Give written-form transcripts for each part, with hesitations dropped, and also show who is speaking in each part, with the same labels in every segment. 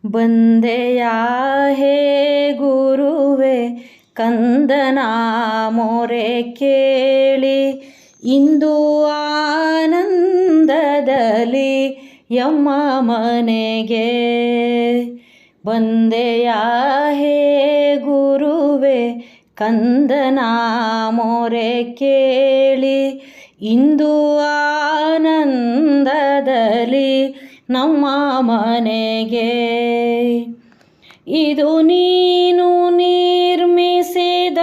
Speaker 1: ಬಂದೆಯಾ ಹೇ ಗುರುವೆ ಕಂದನ ಮೊರೆ ಕೇಳಿ, ಇಂದು ಆನಂದದಲ್ಲಿ ಯಮ್ಮ ಮನೆಗೆ. ಬಂದೆಯಾ ಹೇ ಗುರುವೆ ಕಂದನ ಮೊರೆ ಕೇಳಿ, ಇಂದು ಆನಂದದಲ್ಲಿ ನಮ್ಮ ಮನೆಗೆ. ಇದು ನೀನು ನಿರ್ಮಿಸಿದ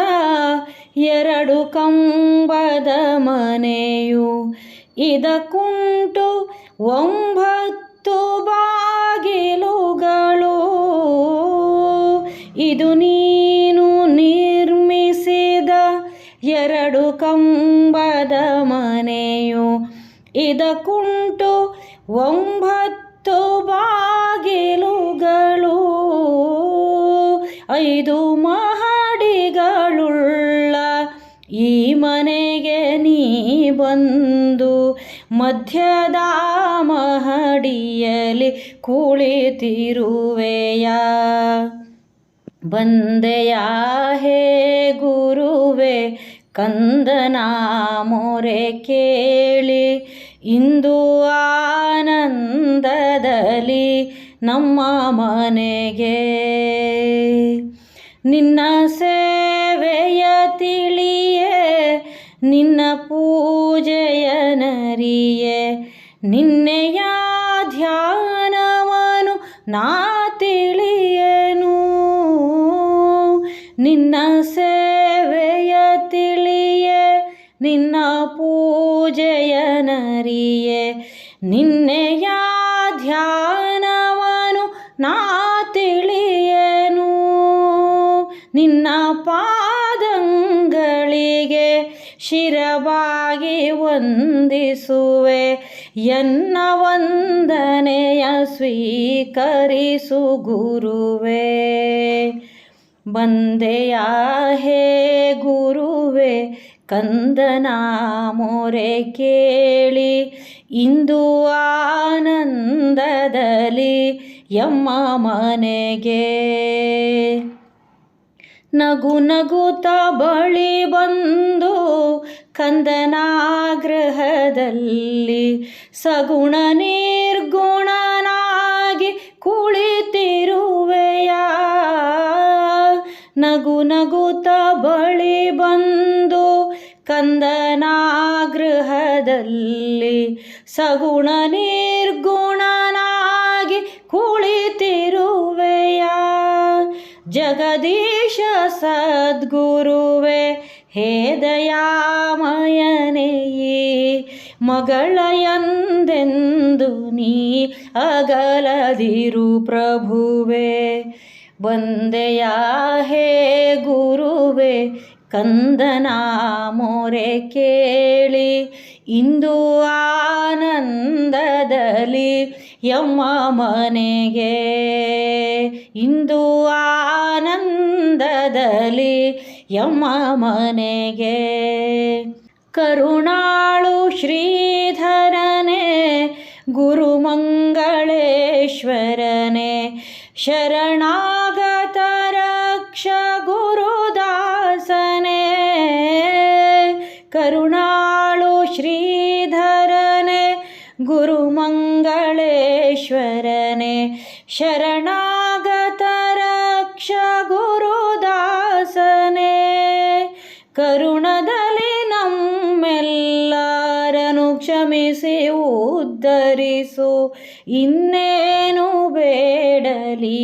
Speaker 1: 2 ಕಂಬದ ಮನೆಯು, ಇದಕ್ಕುಂಟು 9 ಬಾಗಿಲುಗಳು. ಇದು ನೀನು ನಿರ್ಮಿಸಿದ 2 ಕಂಬದ ಮನೆಯು, ಇದಕ್ಕುಂಟು 9 ಬಾಗಿಲುಗಳು. 5 ಮಹಡಿಗಳುಳ್ಳ ಈ ಮನೆಗೆ ನೀ ಬಂದು, ಮಧ್ಯದ ಮಹಡಿಯಲ್ಲಿ ಕುಳಿತಿರುವೆಯ. ಬಂದೆಯಾ ಹೇ ಗುರುವೆ ಕಂದನ ಮೊರೆ ಕೇಳಿ, ಇಂದು ಆನಂದದಲ್ಲಿ ನಮ್ಮ ಮನೆಗೆ. ನಿನ್ನ ಸೇವೆಯ ತಿಳಿಯೇ, ನಿನ್ನ ಪೂಜೆಯ ನರಿಯೇ, ನಿನ್ನೆಯ ಧ್ಯಾನವನು ನಾ ತಿಳಿಯನು. ನಿನ್ನ ಸೇವೆಯ ತಿಳಿಯೇ, ನಿನ್ನ ಪೂಜೆಯ ನರಿಯೇ, ನಿನ್ನೆಯ ಧ್ಯಾನವನು ನಾ ತಿಳಿಯನು. ನಿನ್ನ ಪಾದಂಗಳಿಗೆ ಶಿರಬಾಗಿ ವಂದಿಸುವೆ, ಎನ್ನ ವಂದನೆಯ ಸ್ವೀಕರಿಸು ಗುರುವೇ. ಬಂದೆಯಾ ಹೇ ಗುರುವೆ ಕಂದನ ಮೊರೆ ಕೇಳಿ, ಇಂದು ಆನಂದದಲ್ಲಿ ಯಮ್ಮ ಮನೆಗೆ. ನಗು ನಗುತ್ತ ಬಳಿ ಬಂದು ಕಂದನ ಗೃಹದಲ್ಲಿ, ಸಗುಣ ನಿರ್ಗುಣನಾಗಿ ಕುಳಿತಿರುವೆಯ. ನಗು ನಗುತ್ತ ಬಳಿ ಬಂದು ಕಂದನ ಗೃಹದಲ್ಲಿ, ಸಗುಣ ನಿರ್ಗುಣನಾಗಿ ಕುಳಿತಿರುವೆಯ. ಜಗದೀಶ ಸದ್ಗುರುವೆ ಹೇ ದಯಾಮಯನೇ, ಮಗಳ ಎಂದೆಂದು ನೀ ಅಗಲದಿರು ಪ್ರಭುವೆ. ಬಂದೆಯಾ ಹೇ ಗುರುವೆ ಕಂದನ ಮೊರೆ ಕೇಳಿ, ಇಂದು ಆನಂದದಲ್ಲಿ ಯಮ್ಮ ಮನೆಗೆ. ಇಂದು ಆನಂದದಲ್ಲಿ ಯಮ್ಮ ಮನೆಗೆ. ಕರುಣಾಳು ಶ್ರೀಧರನೇ ಗುರುಮಂಗಳೇಶ್ವರನೇ, ಶರಣಾಗತ ರಕ್ಷ ಗುರುದಾಸನೇ. ಕರುಣಾಳು ಶ್ರೀಧರನೇ ಗುರುಮಂಗಳೇಶ್ವರನೇ, ಶರಣಾಗತ ರಕ್ಷ ಗುರುದಾಸನೇ. ಕರುಣದಲ್ಲಿ ನಮ್ಮೆಲ್ಲರನ್ನು ಕ್ಷಮಿಸಿ ಉದ್ಧರಿಸು, ಇನ್ನೇನು ಬೇಡಲಿ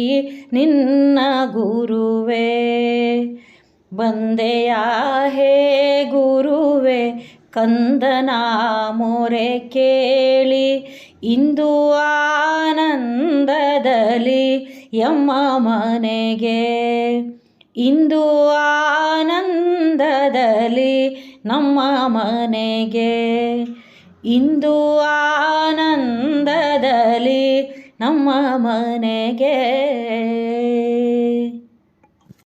Speaker 1: ನಿನ್ನ ಗುರುವೇ. ಬಂದೆಯಾ ಹೇ ಗುರುವೆ ಕಂದನ ಮೊರೆ ಕೇಳಿ, ಇಂದು ಆನಂದದಲ್ಲಿ ಯಮ್ಮ ಮನೆಗೆ. ಇಂದು ಆನಂದದಲ್ಲಿ ನಮ್ಮ ಮನೆಗೆ. ಇಂದು ಆನಂದದಲ್ಲಿ ನಮ್ಮ ಮನೆಗೆ.